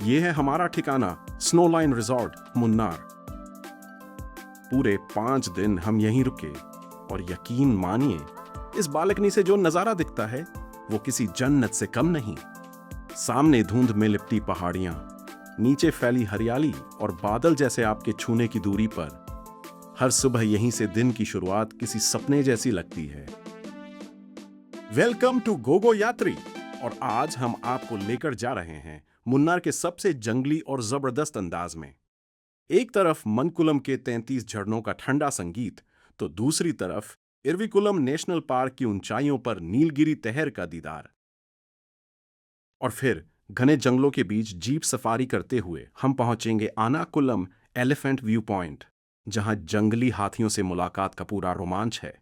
ये है हमारा ठिकाना, स्नोलाइन रिजॉर्ट मुन्नार। पूरे 5 दिन हम यहीं रुके और यकीन मानिए, इस बालकनी से जो नजारा दिखता है वो किसी जन्नत से कम नहीं। सामने धुंध में लिपटी पहाड़ियां, नीचे फैली हरियाली और बादल जैसे आपके छूने की दूरी पर। हर सुबह यहीं से दिन की शुरुआत किसी सपने जैसी लगती है। वेलकम टू गोगो यात्री। और आज हम आपको लेकर जा रहे हैं मुन्नार के सबसे जंगली और जबरदस्त अंदाज में। एक तरफ मनकुलम के 33 झरनों का ठंडा संगीत, तो दूसरी तरफ इरविकुलम नेशनल पार्क की ऊंचाइयों पर नीलगिरी तहर का दीदार। और फिर घने जंगलों के बीच जीप सफारी करते हुए हम पहुंचेंगे आनाकुलम एलिफेंट व्यू पॉइंट, जहां जंगली हाथियों से मुलाकात का पूरा रोमांच है।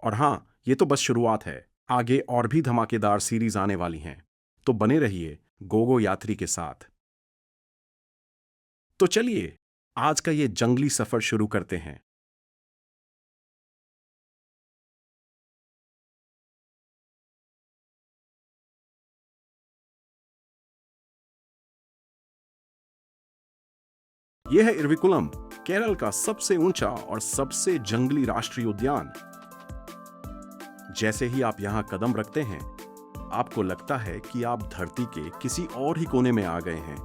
और हां, ये तो बस शुरुआत है, आगे और भी धमाकेदार सीरीज आने वाली हैं, तो बने रहिए गोगो यात्री के साथ। तो चलिए आज का ये जंगली सफर शुरू करते हैं। यह है इरविकुलम, केरल का सबसे ऊंचा और सबसे जंगली राष्ट्रीय उद्यान। जैसे ही आप यहां कदम रखते हैं, आपको लगता है कि आप धरती के किसी और ही कोने में आ गए हैं।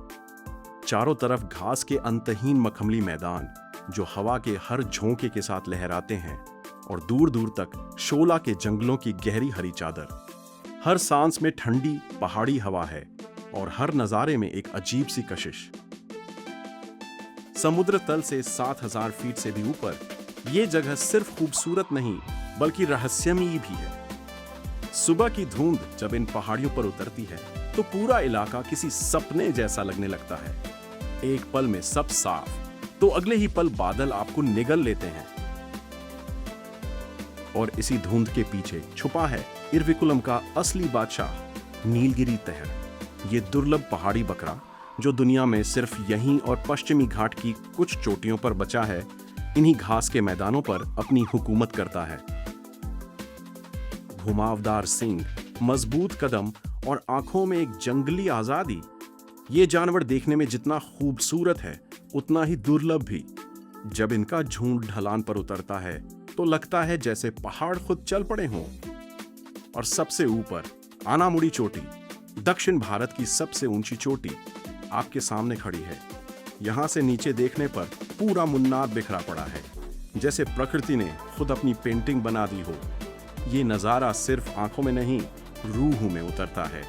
चारों तरफ घास के अंतहीन मखमली मैदान जो हवा के हर झोंके के साथ लहराते हैं, और दूर दूर तक शोला के जंगलों की गहरी हरी चादर। हर सांस में ठंडी पहाड़ी हवा है और हर नजारे में एक अजीब सी कशिश। समुद्र तल से 7000 फीट से भी ऊपर ये जगह सिर्फ खूबसूरत नहीं बल्कि रहस्यमयी भी है। सुबह की धुंध जब इन पहाड़ियों पर उतरती है तो पूरा इलाका किसी सपने जैसा लगने लगता है। एक पल में सब साफ, तो अगले ही पल बादल आपको निगल लेते हैं। और इसी धुंध के पीछे छुपा है इरविकुलम का असली बादशाह, नीलगिरी तहर। ये दुर्लभ पहाड़ी बकरा जो दुनिया में सिर्फ यहीं और पश्चिमी घाट की कुछ चोटियों पर बचा है, इन्हीं घास के मैदानों पर अपनी हुकूमत करता है। घुमावदार सींग, मजबूत कदम और आंखों में एक जंगली आजादी। ये जानवर देखने में जितना खूबसूरत है उतना ही दुर्लभ भी। जब इनका झुंड ढलान पर उतरता है तो लगता है जैसे पहाड़ खुद चल पड़े हों। और सबसे ऊपर आनामुड़ी चोटी, दक्षिण भारत की सबसे ऊंची चोटी, आपके सामने खड़ी है। यहां से नीचे देखने पर पूरा मुन्नार बिखरा पड़ा है, जैसे प्रकृति ने खुद अपनी पेंटिंग बना दी हो। ये नजारा सिर्फ आंखों में नहीं, रूह में उतरता है।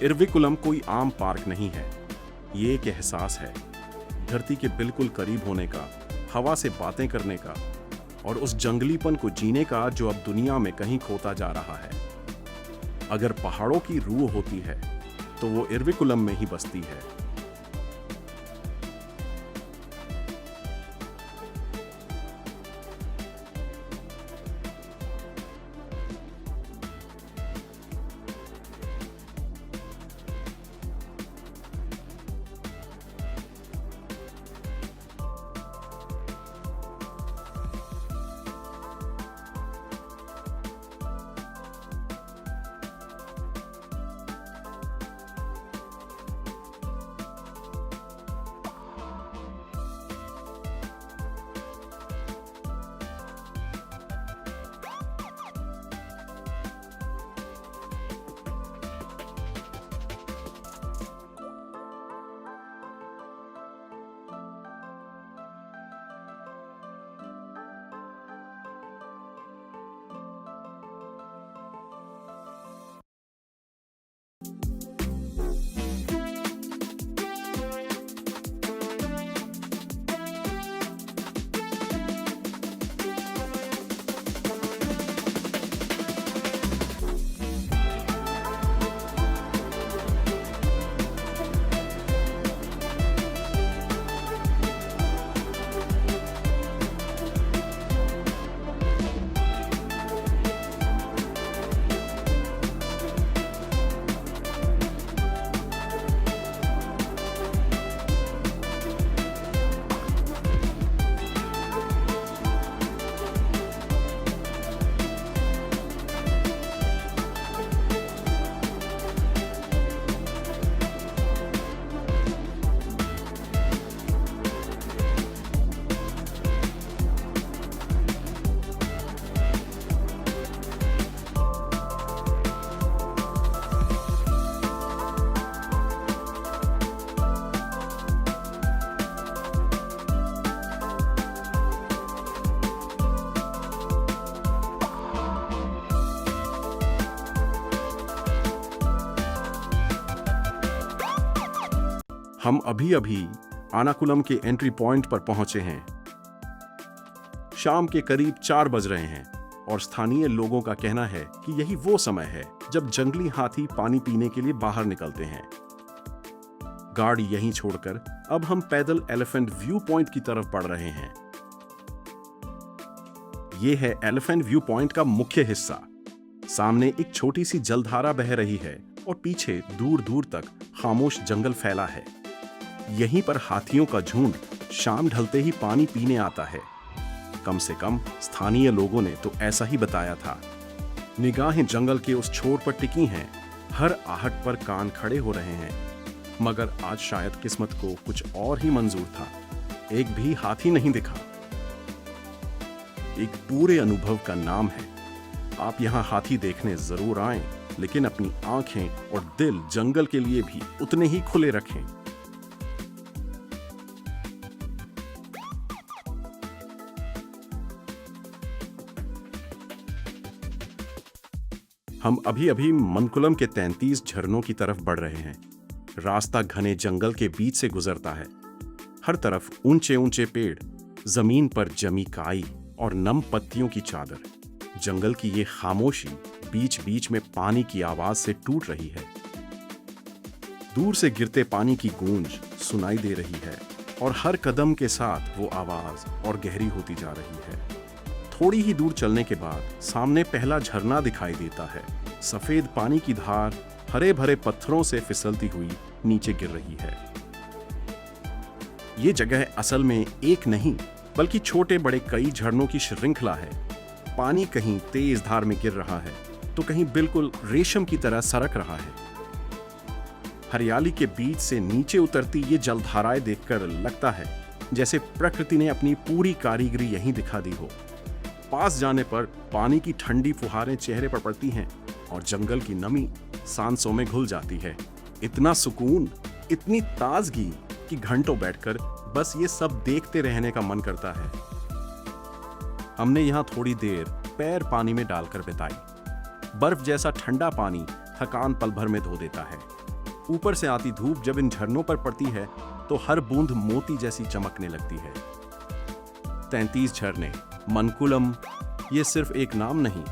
इरविकुलम कोई आम पार्क नहीं है, ये एक एहसास है, धरती के बिल्कुल करीब होने का, हवा से बातें करने का, और उस जंगलीपन को जीने का जो अब दुनिया में कहीं खोता जा रहा है। अगर पहाड़ों की रूह होती है तो वो इरविकुलम में ही बसती है। हम अभी अभी आनाकुलम के एंट्री पॉइंट पर पहुंचे हैं। शाम के करीब 4 बज रहे हैं और स्थानीय लोगों का कहना है कि यही वो समय है जब जंगली हाथी पानी पीने के लिए बाहर निकलते हैं। गाड़ी यहीं छोड़कर अब हम पैदल एलिफेंट व्यू पॉइंट की तरफ बढ़ रहे हैं। यह है एलिफेंट व्यू पॉइंट का मुख्य हिस्सा। सामने एक छोटी सी जलधारा बह रही है और पीछे दूर दूर तक खामोश जंगल फैला है। यहीं पर हाथियों का झुंड शाम ढलते ही पानी पीने आता है। कम से कम स्थानीय लोगों ने तो ऐसा ही बताया था। निगाहें जंगल के उस छोर पर टिकी हैं, हर आहट पर कान खड़े हो रहे हैं। मगर आज शायद किस्मत को कुछ और ही मंजूर था। एक भी हाथी नहीं दिखा। एक पूरे अनुभव का नाम है। आप यहाँ हाथी देखने जरूर आएं, लेकिन अपनी आंखें और दिल जंगल के लिए भी उतने ही खुले रखें। हम अभी अभी मनकुलम के 33 झरनों की तरफ बढ़ रहे हैं। रास्ता घने जंगल के बीच से गुजरता है। हर तरफ ऊंचे ऊंचे पेड़, जमीन पर जमी काई और नम पत्तियों की चादर। जंगल की ये खामोशी बीच बीच में पानी की आवाज से टूट रही है। दूर से गिरते पानी की गूंज सुनाई दे रही है और हर कदम के साथ वो आवाज और गहरी होती जा रही है। थोड़ी ही दूर चलने के बाद सामने पहला झरना दिखाई देता है। सफेद पानी की धार हरे भरे पत्थरों से फिसलती हुई नीचे गिर रही है। ये जगह असल में एक नहीं बल्कि छोटे बड़े कई झरनों की श्रृंखला है। पानी कहीं तेज धार में गिर रहा है तो कहीं बिल्कुल रेशम की तरह सरक रहा है। हरियाली के बीच से नीचे उतरती ये जलधाराएं देखकर लगता है जैसे प्रकृति ने अपनी पूरी कारीगरी यहीं दिखा दी हो। पास जाने पर पानी की ठंडी फुहारें चेहरे पर पड़ती हैं और जंगल की नमी सांसों में घुल जाती है। इतना सुकून, इतनी ताजगी कि घंटों बैठकर बस ये सब देखते रहने का मन करता है। हमने यहाँ थोड़ी देर पैर पानी में डालकर बिताई। बर्फ जैसा ठंडा पानी थकान पल भर में धो देता है। ऊपर से आती धूप जब इन झरनों पर पड़ती है तो हर बूंद मोती जैसी चमकने लगती है। 33 झरने, मनकुलम, ये सिर्फ एक नाम नहीं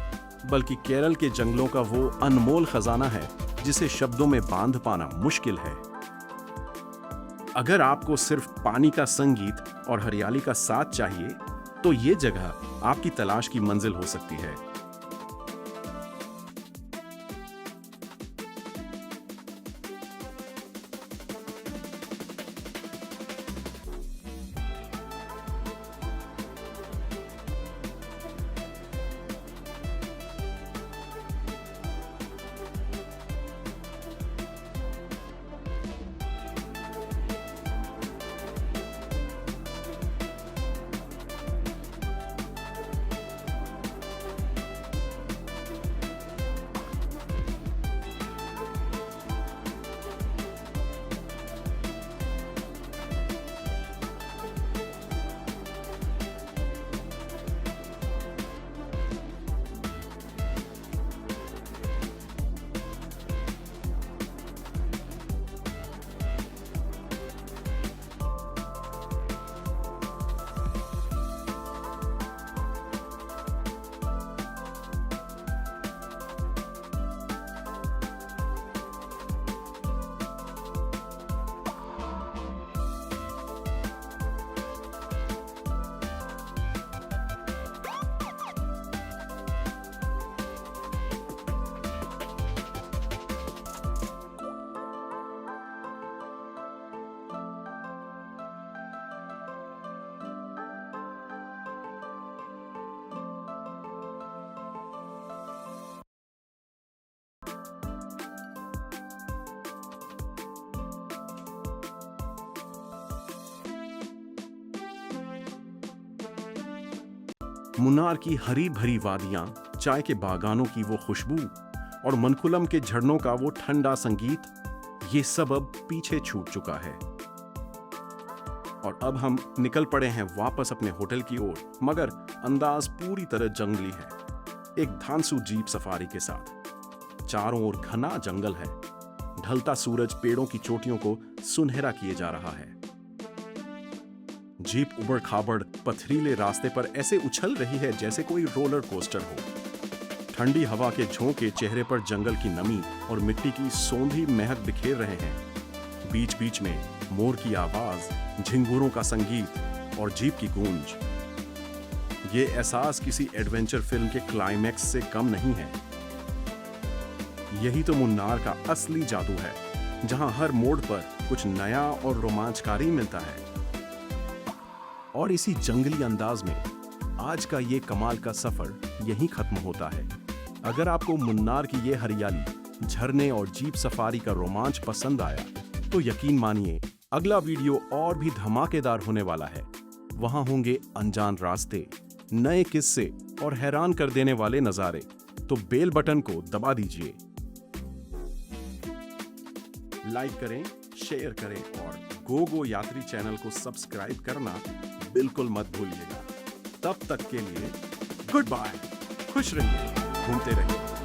बल्कि केरल के जंगलों का वो अनमोल खजाना है जिसे शब्दों में बांध पाना मुश्किल है। अगर आपको सिर्फ पानी का संगीत और हरियाली का साथ चाहिए तो ये जगह आपकी तलाश की मंजिल हो सकती है। मुन्नार की हरी भरी वादियां, चाय के बागानों की वो खुशबू और मनकुलम के झरनों का वो ठंडा संगीत, ये सब अब पीछे छूट चुका है। और अब हम निकल पड़े हैं वापस अपने होटल की ओर, मगर अंदाज पूरी तरह जंगली है। एक धांसू जीप सफारी के साथ। चारों ओर घना जंगल है। ढलता सूरज पेड़ों की चोटियों को सुनहरा किए जा रहा है। जीप उबड़ खाबड़ पथरीले रास्ते पर ऐसे उछल रही है जैसे कोई रोलर कोस्टर हो। ठंडी हवा के झोंके चेहरे पर जंगल की नमी और मिट्टी की सौंधी महक बिखेर रहे हैं। बीच बीच में मोर की आवाज, झिंगुरों का संगीत और जीप की गूंज। ये एहसास किसी एडवेंचर फिल्म के क्लाइमैक्स से कम नहीं है। यही तो मुन्नार का असली जादू है, जहां हर मोड़ पर कुछ नया और रोमांचकारी मिलता है। और इसी जंगली अंदाज में आज का ये कमाल का सफर यहीं खत्म होता है। अगर आपको मुन्नार की ये हरियाली, झरने और जीप सफारी का रोमांच पसंद आया तो यकीन मानिए अगला वीडियो और भी धमाकेदार होने वाला है। वहां होंगे अनजान रास्ते, नए किस्से और हैरान कर देने वाले नजारे। तो बेल बटन को दबा दीजिए, लाइक करें, शेयर करें और गो यात्री चैनल को सब्सक्राइब करना बिल्कुल मत भूलिएगा। तब तक के लिए गुड बाय, खुश रहिए, घूमते रहिए।